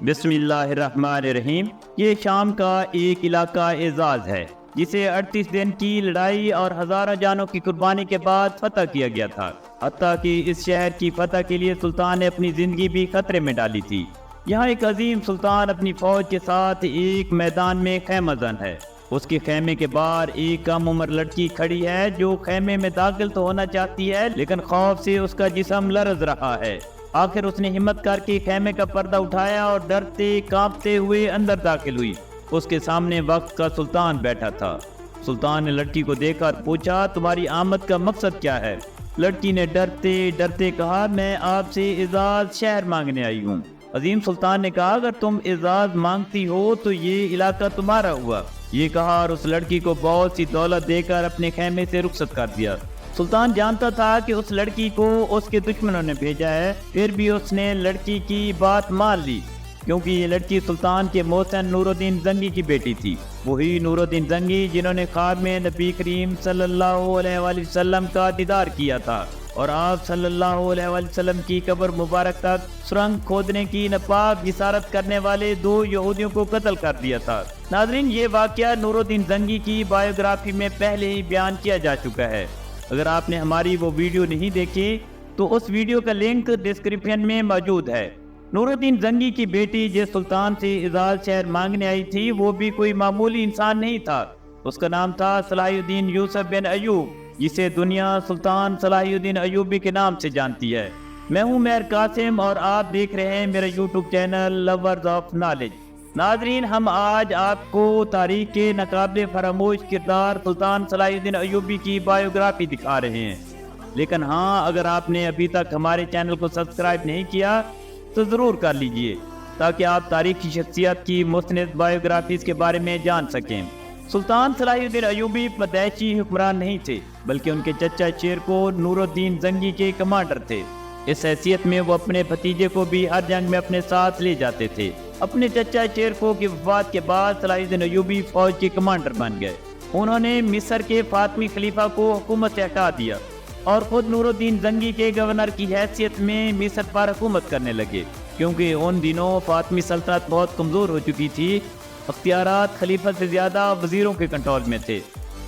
بسم اللہ الرحمن الرحیم۔ یہ شام کا ایک علاقہ اعزاز ہے جسے 38 دن کی لڑائی اور ہزاروں جانوں کی قربانی کے بعد فتح کیا گیا تھا۔ حتیٰ کہ اس شہر کی فتح کے لیے سلطان نے اپنی زندگی بھی خطرے میں ڈالی تھی۔ یہاں ایک عظیم سلطان اپنی فوج کے ساتھ ایک میدان میں خیمہ زن ہے۔ اس کے خیمے کے باہر ایک کم عمر لڑکی کھڑی ہے جو خیمے میں داخل تو ہونا چاہتی ہے، لیکن خوف سے اس کا جسم لرز رہا ہے۔ آخر اس نے ہمت کر کے خیمے کا پردہ اٹھایا اور ڈرتے کانپتے ہوئے اندر داخل ہوئی۔ اس کے سامنے وقت کا سلطان بیٹھا تھا۔ سلطان نے لڑکی کو دیکھا اور پوچھا، تمہاری آمد کا مقصد کیا ہے؟ لڑکی نے ڈرتے ڈرتے کہا، میں آپ سے اعزاز شہر مانگنے آئی ہوں۔ عظیم سلطان نے کہا، اگر تم اعزاز مانگتی ہو تو یہ علاقہ تمہارا ہوا۔ یہ کہا اور اس لڑکی کو بہت سی دولت دے کر اپنے خیمے سے رخصت کر دیا۔ سلطان جانتا تھا کہ اس لڑکی کو اس کے دشمنوں نے بھیجا ہے، پھر بھی اس نے لڑکی کی بات مان لی، کیونکہ یہ لڑکی سلطان کے محسن نور الدین زنگی کی بیٹی تھی۔ وہی نور الدین زنگی جنہوں نے خواب میں نبی کریم صلی اللہ علیہ وآلہ وسلم کا دیدار کیا تھا اور آپ صلی اللہ علیہ وآلہ وسلم کی قبر مبارک تک سرنگ کھودنے کی ناپاک جسارت کرنے والے 2 یہودیوں کو قتل کر دیا تھا۔ ناظرین، یہ واقعہ نور الدین زنگی کی بایوگرافی میں پہلے ہی بیان کیا جا چکا ہے۔ اگر آپ نے ہماری وہ ویڈیو نہیں دیکھی تو اس ویڈیو کا لنک ڈسکرپشن میں موجود ہے۔ نور الدین زنگی کی بیٹی جس سلطان سے اعزاز شہر مانگنے آئی تھی وہ بھی کوئی معمولی انسان نہیں تھا۔ اس کا نام تھا صلاح الدین یوسف بن ایوب، جسے دنیا سلطان صلاح الدین ایوبی کے نام سے جانتی ہے۔ میں ہوں مہر قاسم اور آپ دیکھ رہے ہیں میرا YouTube channel lovers of knowledge. ناظرین، ہم آج آپ کو تاریخ کے ناقابل فراموش کردار سلطان صلاح الدین ایوبی کی بایوگرافی دکھا رہے ہیں، لیکن ہاں، اگر آپ نے ابھی تک ہمارے چینل کو سبسکرائب نہیں کیا تو ضرور کر لیجئے تاکہ آپ تاریخی شخصیت کی مستند بایوگرافیز کے بارے میں جان سکیں۔ سلطان صلاح الدین ایوبی پیدائشی حکمران نہیں تھے، بلکہ ان کے چچا شیر کو نور الدین زنگی کے کمانڈر تھے۔ اس حیثیت میں وہ اپنے بھتیجے کو بھی ہر جنگ میں اپنے ساتھ لے جاتے تھے۔ اپنے چچا شیرکو کی وفات کے بعد صلاح الدین ایوبی فوج کے کمانڈر بن گئے۔ انہوں نے مصر کے فاطمی خلیفہ کو حکومت سے ہٹا دیا اور خود نور الدین زنگی کے گورنر کی حیثیت میں مصر پر حکومت کرنے لگے، کیونکہ ان دنوں فاطمی سلطنت بہت کمزور ہو چکی تھی۔ اختیارات خلیفہ سے زیادہ وزیروں کے کنٹرول میں تھے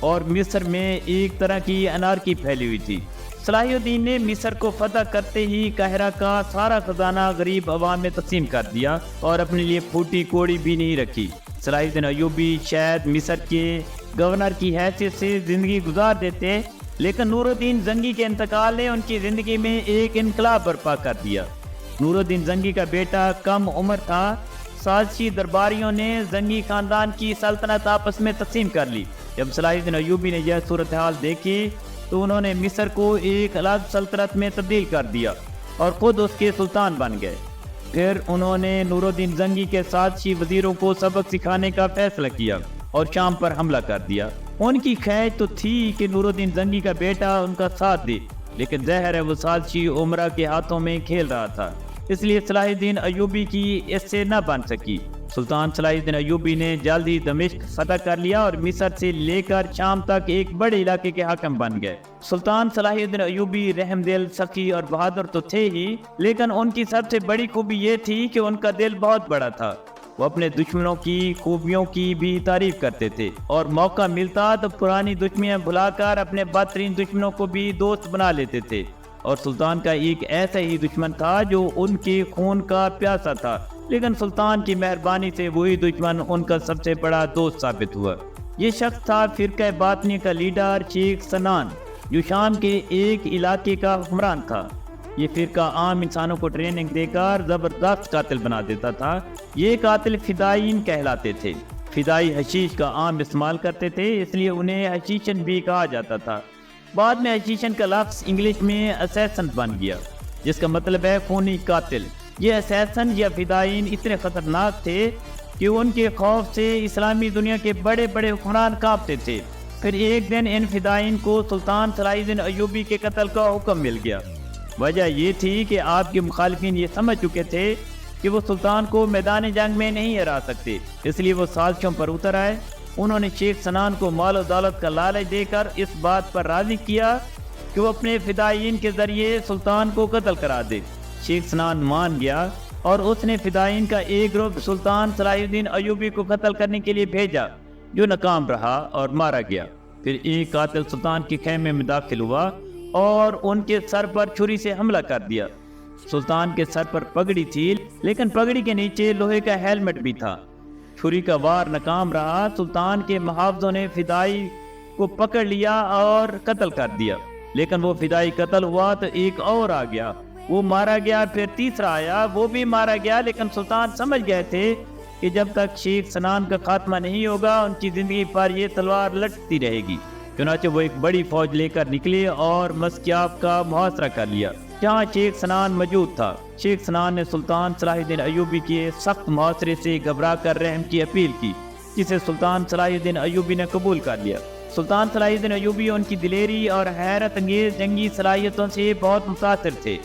اور مصر میں ایک طرح کی انارکی پھیلی ہوئی تھی۔ صلاح الدین نے مصر کو فتح کرتے ہی قاہرہ کا سارا خزانہ غریب عوام میں تقسیم کر دیا اور اپنے لیے پھوٹی کوڑی بھی نہیں رکھی۔ صلاح الدین ایوبی شاید مصر کے گورنر کی حیثیت سے زندگی گزار دیتے، لیکن نور الدین زنگی کے انتقال نے ان کی زندگی میں ایک انقلاب برپا کر دیا۔ نور الدین زنگی کا بیٹا کم عمر تھا۔ سازشی درباریوں نے زنگی خاندان کی سلطنت آپس میں تقسیم کر لی۔ جب صلاح الدین ایوبی نے یہ صورتحال دیکھی تو انہوں نے مصر کو ایک الگ سلطنت میں تبدیل کر دیا اور خود اس کے سلطان بن گئے۔ پھر انہوں نے نور الدین زنگی کے سازشی وزیروں کو سبق سکھانے کا فیصلہ کیا اور شام پر حملہ کر دیا۔ ان کی خواہش تو تھی کہ نور الدین زنگی کا بیٹا ان کا ساتھ دے، لیکن ظاہر ہے وہ سازشی عمرہ کے ہاتھوں میں کھیل رہا تھا، اس لیے صلاح الدین ایوبی کی اس سے نہ بن سکی۔ سلطان صلاح الدین ایوبی نے جلد ہی دمشق فتح کر لیا اور مصر سے لے کر شام تک ایک بڑے علاقے کے حاکم بن گئے۔ سلطان صلاح الدین ایوبی رحم دل، سخی اور بہادر تو تھے ہی، لیکن ان کی سب سے بڑی خوبی یہ تھی کہ ان کا دل بہت بڑا تھا۔ وہ اپنے دشمنوں کی خوبیوں کی بھی تعریف کرتے تھے اور موقع ملتا تو پرانی دشمنیاں بھلا کر اپنے بدترین دشمنوں کو بھی دوست بنا لیتے تھے۔ اور سلطان کا ایک ایسا ہی دشمن تھا جو ان کے خون کا پیاسا تھا، لیکن سلطان کی مہربانی سے وہی دشمن ان کا سب سے بڑا دوست ثابت ہوا۔ یہ شخص تھا فرقہ باطنی کا لیڈر شیخ سنان، جو شام کے ایک علاقے کا حکمران تھا۔ یہ فرقہ عام انسانوں کو ٹریننگ دے کر زبردست قاتل بنا دیتا تھا۔ یہ قاتل فدائین کہلاتے تھے۔ فدائی حشیش کا عام استعمال کرتے تھے، اس لیے انہیں حشیشن بھی کہا جاتا تھا۔ بعد میں حشیشن کا لفظ انگلش میں اسیسن بن گیا، جس کا مطلب ہے خونی قاتل۔ یہ اسیسن یا فدائین اتنے خطرناک تھے کہ ان کے خوف سے اسلامی دنیا کے بڑے بڑے حکمران کانپتے تھے۔ پھر ایک دن ان فدائین کو سلطان صلاح الدین ایوبی کے قتل کا حکم مل گیا۔ وجہ یہ تھی کہ آپ کے مخالفین یہ سمجھ چکے تھے کہ وہ سلطان کو میدان جنگ میں نہیں ہرا سکتے، اس لیے وہ سازشوں پر اتر آئے۔ انہوں نے شیخ سنان کو مال و دولت کا لالچ دے کر اس بات پر راضی کیا کہ وہ اپنے فدائین کے ذریعے سلطان کو قتل کرا دے۔ شیخ سنان مان گیا اور اس نے فدائین کا ایک گروپ سلطان صلاح الدین ایوبی کو قتل کرنے کے لیے بھیجا، جو ناکام رہا اور مارا گیا۔ پھر ایک قاتل سلطان کے خیمے میں داخل ہوا اور ان کے سر پر چھری سے حملہ کر دیا۔ سلطان کے سر پر پگڑی تھی، لیکن پگڑی کے نیچے لوہے کا ہیلمٹ بھی تھا۔ چھری کا وار ناکام رہا۔ سلطان کے محافظوں نے فدائی کو پکڑ لیا اور قتل کر دیا، لیکن وہ فدائی قتل ہوا تو ایک اور آ گیا، وہ مارا گیا۔ پھر تیسرا آیا، وہ بھی مارا گیا، لیکن سلطان سمجھ گئے تھے کہ جب تک شیخ سنان کا خاتمہ نہیں ہوگا ان کی زندگی پر یہ تلوار لٹکتی رہے گی۔ چنانچہ وہ ایک بڑی فوج لے کر نکلے اور مسکیاف کا محاصرہ کر لیا، جہاں شیخ سنان موجود تھا۔ شیخ سنان نے سلطان صلاح الدین ایوبی کے سخت محاصرے سے گھبرا کر رحم کی اپیل کی، جسے سلطان صلاح الدین ایوبی نے قبول کر لیا۔ سلطان صلاح الدین ایوبی ان کی دلیری اور حیرت انگیز جنگی صلاحیتوں سے بہت متاثر تھے۔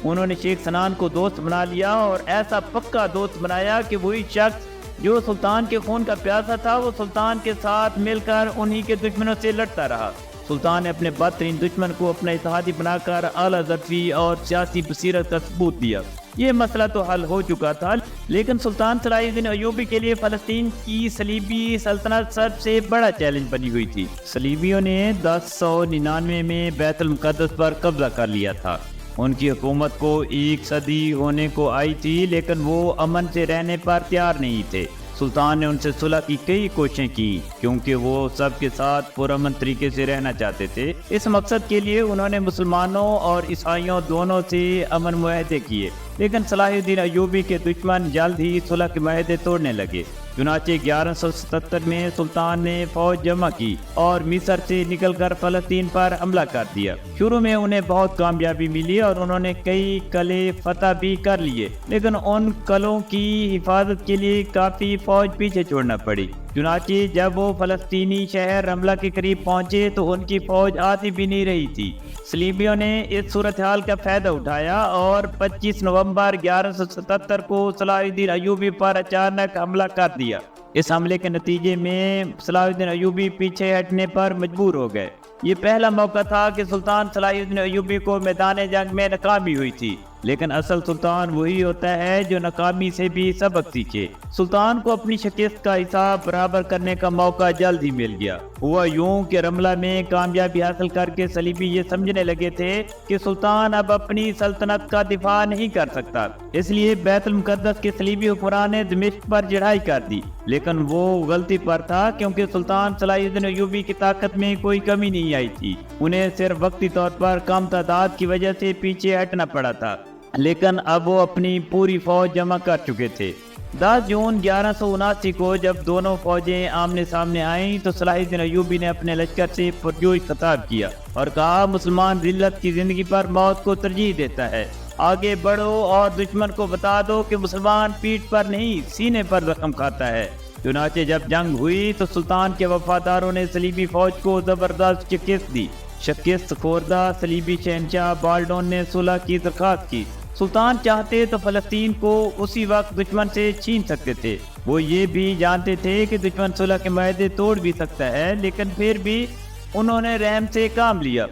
انہوں نے شیخ سنان کو دوست بنا لیا اور ایسا پکا دوست بنایا کہ وہی شخص جو سلطان کے خون کا پیاسا تھا وہ سلطان کے ساتھ مل کر انہی کے دشمنوں سے لڑتا رہا۔ سلطان نے اپنے بدترین دشمن کو اپنا اتحادی بنا کر اعلیٰ ظرفی اور سیاسی بصیرت کا ثبوت دیا۔ یہ مسئلہ تو حل ہو چکا تھا، لیکن سلطان صلاح الدین ایوبی کے لیے فلسطین کی صلیبی سلطنت سب سے بڑا چیلنج بنی ہوئی تھی۔ صلیبیوں نے 1099 میں بیت المقدس پر قبضہ کر لیا تھا۔ ان کی حکومت کو 1 صدی ہونے کو آئی تھی، لیکن وہ امن سے رہنے پر تیار نہیں تھے۔ سلطان نے ان سے صلح کی کئی کوششیں کی، کیونکہ وہ سب کے ساتھ پرامن طریقے سے رہنا چاہتے تھے۔ اس مقصد کے لیے انہوں نے مسلمانوں اور عیسائیوں دونوں سے امن معاہدے کیے، لیکن صلاح الدین ایوبی کے دشمن جلد ہی صلح کے معاہدے توڑنے لگے۔ چنانچہ 1177 میں سلطان نے فوج جمع کی اور مصر سے نکل کر فلسطین پر حملہ کر دیا۔ شروع میں انہیں بہت کامیابی ملی اور انہوں نے کئی قلعے فتح بھی کر لیے، لیکن ان قلعوں کی حفاظت کے لیے کافی فوج پیچھے چھوڑنا پڑی۔ چنانچہ جب وہ فلسطینی شہر رملہ کے قریب پہنچے تو ان کی فوج آتی بھی نہیں رہی تھی۔ صلیبیوں نے اس صورتحال کا فائدہ اٹھایا اور 25 نومبر 1177 کو صلاح الدین ایوبی پر اچانک حملہ کر دیا۔ اس حملے کے نتیجے میں صلاح الدین ایوبی پیچھے ہٹنے پر مجبور ہو گئے۔ یہ پہلا موقع تھا کہ سلطان صلاح الدین ایوبی کو میدان جنگ میں ناکامی ہوئی تھی، لیکن اصل سلطان وہی ہوتا ہے جو ناکامی سے بھی سبق سیکھے۔ سلطان کو اپنی شکست کا حساب برابر کرنے کا موقع جلد ہی مل گیا۔ ہوا یوں کہ رملہ میں کامیابی حاصل کر کے صلیبی یہ سمجھنے لگے تھے کہ سلطان اب اپنی سلطنت کا دفاع نہیں کر سکتا، اس لیے بیت المقدس کے صلیبی حکمران نے دمشق پر چڑھائی کر دی، لیکن وہ غلطی پر تھا، کیونکہ سلطان صلاح الدین ایوبی کی طاقت میں کوئی کمی نہیں آئی تھی۔ انہیں صرف وقتی طور پر کم تعداد کی وجہ سے پیچھے ہٹنا پڑا تھا، لیکن اب وہ اپنی پوری فوج جمع کر چکے تھے۔ 10 جون 1179 کو جب دونوں فوجیں آمنے سامنے آئیں تو صلاح الدین ایوبی نے اپنے لشکر سے پرجوش خطاب کیا اور کہا، مسلمان ذلت کی زندگی پر موت کو ترجیح دیتا ہے، آگے بڑھو اور دشمن کو بتا دو کہ مسلمان پیٹھ پر نہیں سینے پر زخم کھاتا ہے۔ چنانچہ جب جنگ ہوئی تو سلطان کے وفاداروں نے صلیبی فوج کو زبردست شکست دی۔ شکست خوردہ صلیبی شہنشاہ بالڈون نے صلح کی درخواست کی۔ سلطان چاہتے تو فلسطین کو اسی وقت دشمن سے چھین سکتے تھے۔ وہ یہ بھی جانتے تھے کہ دشمن صلح کے معاہدے توڑ بھی سکتا ہے، لیکن پھر بھی انہوں نے رحم سے کام لیا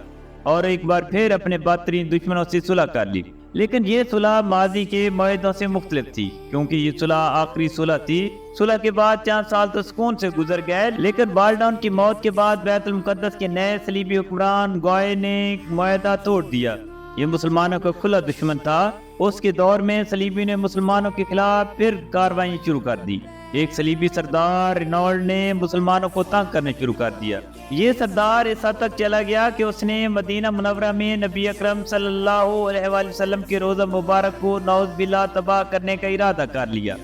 اور ایک بار پھر اپنے بدترین دشمنوں سے صلح کر لی۔ لیکن یہ صلح ماضی کے معاہدوں سے مختلف تھی، کیونکہ یہ صلح آخری صلح تھی۔ صلح کے بعد چند سال تو سکون سے گزر گئے، لیکن بالڈون کی موت کے بعد بیت المقدس کے نئے صلیبی حکمران گوئے نے معاہدہ توڑ دیا۔ یہ مسلمانوں کا کھلا دشمن تھا۔ اس کے دور میں صلیبی نے مسلمانوں کے خلاف پھر کارروائیں شروع کر دی۔ ایک صلیبی سردار رینالڈ نے مسلمانوں کو تنگ کرنا شروع کر دیا۔ یہ سردار اس حد تک چلا گیا کہ اس نے مدینہ منورہ میں نبی اکرم صلی اللہ علیہ وآلہ وسلم کے روضہ مبارک کو نعوذ باللہ تباہ کرنے کا ارادہ کر لیا۔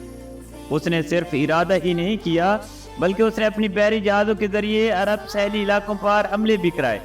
اس نے صرف ارادہ ہی نہیں کیا، بلکہ اس نے اپنی بحری جہازوں کے ذریعے عرب ساحلی علاقوں پر حملے بھی کرائے،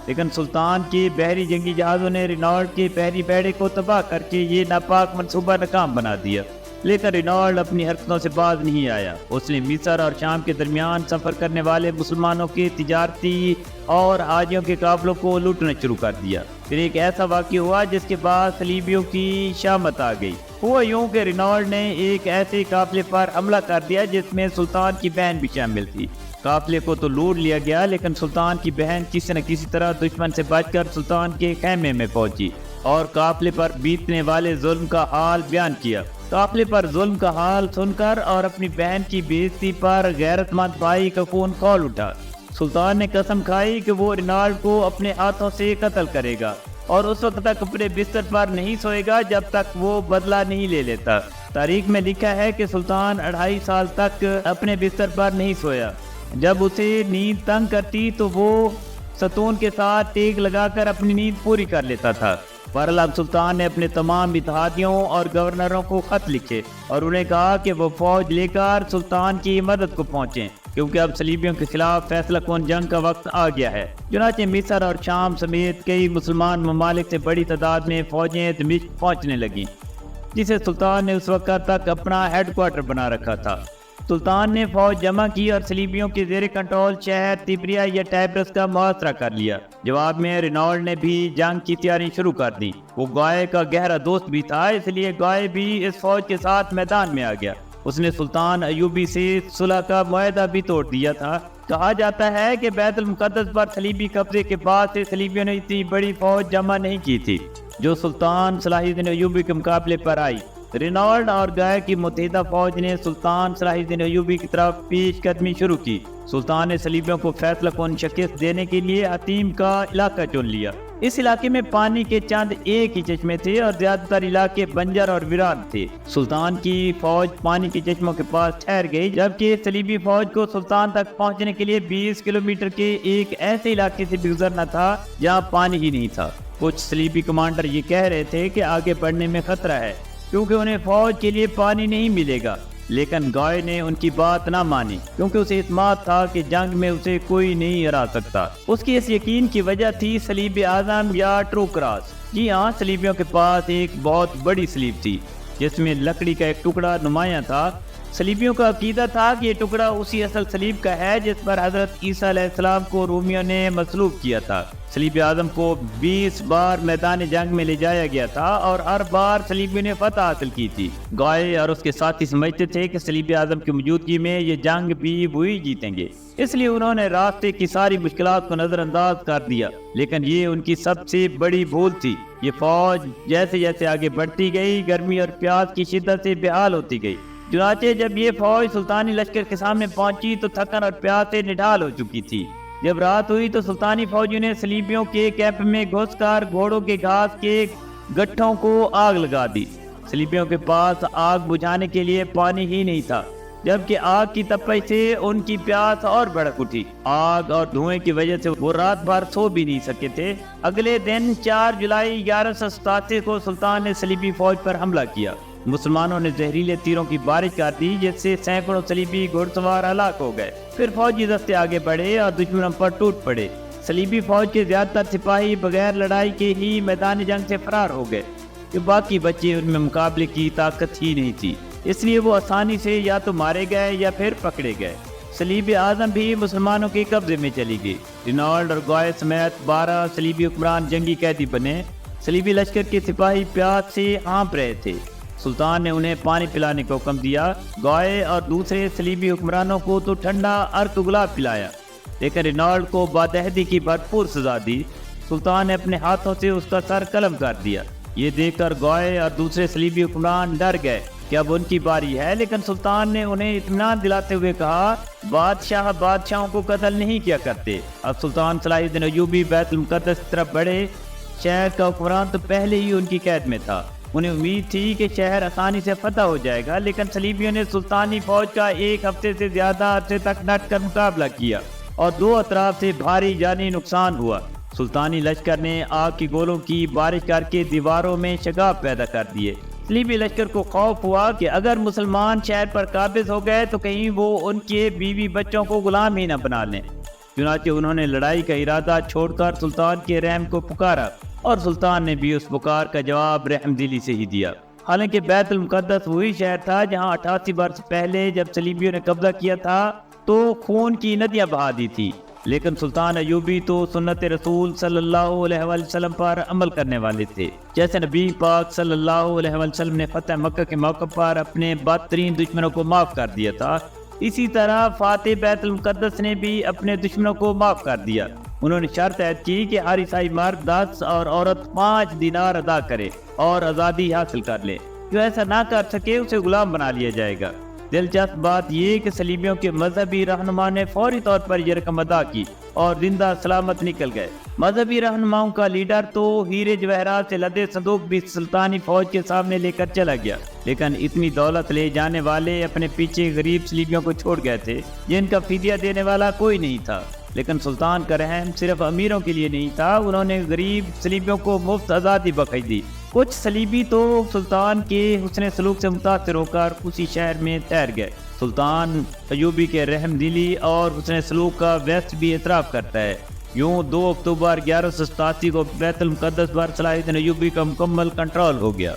لیکن سلطان کے بحری جنگی جہازوں نے رینالڈ کے بحری بیڑے کو تباہ کر کے یہ ناپاک منصوبہ ناکام بنا دیا۔ لیکن رینالڈ اپنی حرکتوں سے باز نہیں آیا۔ اس نے مصر اور شام کے درمیان سفر کرنے والے مسلمانوں کے تجارتی اور حاجیوں کے قافلوں کو لوٹنا شروع کر دیا۔ پھر ایک ایسا واقعہ ہوا جس کے بعد صلیبیوں کی شامت آ گئی۔ ہوا یوں کہ رینالڈ نے ایک ایسے قافلے پر حملہ کر دیا جس میں سلطان کی بہن بھی شامل تھی۔ قافلے کو تو لوٹ لیا گیا، لیکن سلطان کی بہن کسی نہ کسی طرح دشمن سے بچ کر سلطان کے خیمے میں پہنچی اور قافلے پر بیتنے والے ظلم کا حال بیان کیا۔ قافلے پر ظلم کا حال سن کر اور اپنی بہن کی بے عزتی پر غیرت مند بھائی کا خون کھول اٹھا۔ سلطان نے قسم کھائی کہ وہ رینالڈ کو اپنے ہاتھوں سے قتل کرے گا اور اس وقت تک اپنے بستر پر نہیں سوئے گا جب تک وہ بدلہ نہیں لے لیتا۔ تاریخ میں لکھا ہے کہ سلطان 2.5 سال تک اپنے بستر پر نہیں سویا۔ جب اسے نیند تنگ کرتی تو وہ ستون کے ساتھ ٹیک لگا کر اپنی نیند پوری کر لیتا تھا۔ بہرحال سلطان نے اپنے تمام اتحادیوں اور گورنروں کو خط لکھے اور انہیں کہا کہ وہ فوج لے کر سلطان کی مدد کو پہنچیں، کیونکہ اب صلیبیوں کے خلاف فیصلہ کن جنگ کا وقت آ گیا ہے۔ چنانچہ مصر اور شام سمیت کئی مسلمان ممالک سے بڑی تعداد میں فوجیں دمشق پہنچنے لگیں، جسے سلطان نے اس وقت تک اپنا ہیڈ کوارٹر بنا رکھا تھا۔ سلطان نے فوج جمع کی اور صلیبیوں کے زیر کنٹرول شہر تیبریا یا ٹائبرس کا محاصرہ کر لیا۔ جواب میں رینالڈ نے بھی جنگ کی تیاری شروع کر دی۔ وہ گوئے کا گہرا دوست بھی تھا، اس لیے گوئے بھی اس فوج کے ساتھ میدان میں آ گیا۔ اس نے سلطان ایوبی سے صلح کا معاہدہ بھی توڑ دیا تھا۔ کہا جاتا ہے کہ بیت المقدس پر صلیبی قبضے کے بعد سے صلیبیوں نے اتنی بڑی فوج جمع نہیں کی تھی جو سلطان صلاح الدین ایوبی کے مقابلے پر آئی۔ رینالڈ اور گائے کی متحدہ فوج نے سلطان صلاح الدین ایوبی کی طرف پیش قدمی شروع کی۔ سلطان نے صلیبیوں کو فیصلہ کن شکست دینے کے لیے حتیم کا علاقہ چن لیا۔ اس علاقے میں پانی کے چند ایک ہی چشمے تھے اور زیادہ تر علاقے بنجر اور ویران تھے۔ سلطان کی فوج پانی کے چشموں کے پاس ٹھہر گئی، جبکہ صلیبی فوج کو سلطان تک پہنچنے کے لیے 20 کلومیٹر کے ایک ایسے علاقے سے بھی گزرنا تھا جہاں پانی ہی نہیں تھا۔ کچھ صلیبی کمانڈر یہ کہہ رہے تھے کہ آگے بڑھنے میں خطرہ ہے کیونکہ انہیں فوج کے لیے پانی نہیں ملے گا، لیکن گائے نے ان کی بات نہ مانی کیونکہ اسے اعتماد تھا کہ جنگ میں اسے کوئی نہیں ہرا سکتا۔ اس کی اس یقین کی وجہ تھی صلیب اعظم یا ٹرو کراس۔ جی ہاں، صلیبیوں کے پاس ایک بہت بڑی صلیب تھی جس میں لکڑی کا ایک ٹکڑا نمایاں تھا۔ صلیبیوں کا عقیدہ تھا کہ یہ ٹکڑا اسی اصل صلیب کا ہے جس پر حضرت عیسیٰ علیہ السلام کو رومیوں نے مصلوب کیا تھا۔ صلیب اعظم کو 20 بار میدان جنگ میں لے جایا گیا تھا اور ہر بار صلیبیوں نے فتح حاصل کی تھی۔ گائے اور اس کے ساتھی سمجھتے تھے کہ صلیب اعظم کی موجودگی میں یہ جنگ بھی وہی جیتیں گے، اس لیے انہوں نے راستے کی ساری مشکلات کو نظر انداز کر دیا، لیکن یہ ان کی سب سے بڑی بھول تھی۔ یہ فوج جیسے جیسے آگے بڑھتی گئی، گرمی اور پیاس کی شدت سے بحال ہوتی گئی۔ چنانچہ جب یہ فوج سلطانی لشکر کے سامنے پہنچی تو تھکن اور پیاس سے نڈھال ہو چکی تھی۔ جب رات ہوئی تو سلطانی فوجیوں نے صلیبیوں کے کیمپ میں گھس کر گھوڑوں کے گھاس کے گٹھوں کو آگ لگا دی۔ صلیبیوں کے پاس آگ بجھانے کے لیے پانی ہی نہیں تھا، جبکہ آگ کی تپش سے ان کی پیاس اور بھڑک اٹھی۔ آگ اور دھوئیں کی وجہ سے وہ رات بھر سو بھی نہیں سکے تھے۔ اگلے دن 4 جولائی 1187 کو سلطان نے صلیبی فوج پر حملہ کیا۔ مسلمانوں نے زہریلے تیروں کی بارش کر دی جس سے سینکڑوں صلیبی گھڑ سوار ہلاک ہو گئے۔ پھر فوجی دستے آگے بڑھے اور دشمنوں پر ٹوٹ پڑے۔ صلیبی فوج کے زیادہ تر سپاہی بغیر لڑائی کے ہی میدان جنگ سے فرار ہو گئے، کہ باقی بچے ان میں مقابلے کی طاقت ہی نہیں تھی، اس لیے وہ آسانی سے یا تو مارے گئے یا پھر پکڑے گئے۔ صلیب اعظم بھی مسلمانوں کے قبضے میں چلی گئی۔ رینالڈ اور گوئے سمیت 12 صلیبی حکمران جنگی قیدی بنے۔ صلیبی لشکر کے سپاہی پیاس سے ہانپ رہے تھے۔ سلطان نے انہیں پانی پلانے کا حکم دیا۔ گوئے اور دوسرے صلیبی حکمرانوں کو تو ٹھنڈا عرق گلاب پلایا، لیکن رینالڈ کو بادہدی کی بھرپور سزا دی۔ سلطان نے اپنے ہاتھوں سے اس کا سر قلم کر دیا۔ یہ دیکھ کر گوئے اور دوسرے صلیبی حکمران ڈر گئے کہ اب ان کی باری ہے، لیکن سلطان نے انہیں اطمینان دلاتے ہوئے کہا، بادشاہوں کو قتل نہیں کیا کرتے۔ اب سلطان صلاح الدین ایوبی بیت المقدس کی طرف بڑھے۔ شہر کا حکمران تو پہلے ہی ان کی قید میں تھا۔ انہیں امید تھی کہ شہر آسانی سے فتح ہو جائے گا، لیکن صلیبیوں نے سلطانی فوج کا 1 ہفتے سے زیادہ عرصے تک ڈٹ کر مقابلہ کیا اور 2 اطراف سے بھاری جانی نقصان ہوا۔ سلطانی لشکر نے آگ کی گولوں کی بارش کر کے دیواروں میں شگاف پیدا کر دیے۔ صلیبی لشکر کو خوف ہوا کہ اگر مسلمان شہر پر قابض ہو گئے تو کہیں وہ ان کے بیوی بچوں کو غلام ہی نہ بنا لیں۔ چنانچہ انہوں نے لڑائی کا ارادہ چھوڑ کر سلطان کے رحم کو پکارا، اور سلطان نے بھی اس پکار کا جواب رحم دلی سے ہی دیا۔ حالانکہ بیت المقدس وہی شہر تھا جہاں 88 برس پہلے جب صلیبیوں نے قبضہ کیا تھا تو خون کی ندیاں بہا دی تھی، لیکن سلطان ایوبی تو سنت رسول صلی اللہ علیہ وسلم پر عمل کرنے والے تھے۔ جیسے نبی پاک صلی اللہ علیہ وسلم نے فتح مکہ کے موقع پر اپنے بدترین دشمنوں کو معاف کر دیا تھا، اسی طرح فاتح بیت المقدس نے بھی اپنے دشمنوں کو معاف کر دیا۔ انہوں نے شرط عائد کی کہ ہر عیسائی مرد 10 اور عورت 5 دینار ادا کرے اور آزادی حاصل کر لے۔ جو ایسا نہ کر سکے اسے غلام بنا لیا جائے گا۔ دلچسپ بات یہ کہ صلیبیوں کے مذہبی رہنما نے فوری طور پر یہ رقم ادا کی اور زندہ سلامت نکل گئے۔ مذہبی رہنماؤں کا لیڈر تو ہیرے جواہرات سے لدے صندوق بھی سلطانی فوج کے سامنے لے کر چلا گیا، لیکن اتنی دولت لے جانے والے اپنے پیچھے غریب صلیبیوں کو چھوڑ گئے تھے جن کا فدیہ دینے والا کوئی نہیں تھا۔ لیکن سلطان کا رحم صرف امیروں کے لیے نہیں تھا، انہوں نے غریب صلیبیوں کو مفت آزادی بخش دی۔ کچھ صلیبی تو سلطان کے حسن سلوک سے متاثر ہو کر اسی شہر میں ٹھہر گئے۔ سلطان ایوبی کے رحم دلی اور حسن سلوک کا ویسٹ بھی اعتراف کرتا ہے۔ یوں 2 اکتوبر 1187 کو بیت المقدس پر صلاح الدین ایوبی کا مکمل کنٹرول ہو گیا۔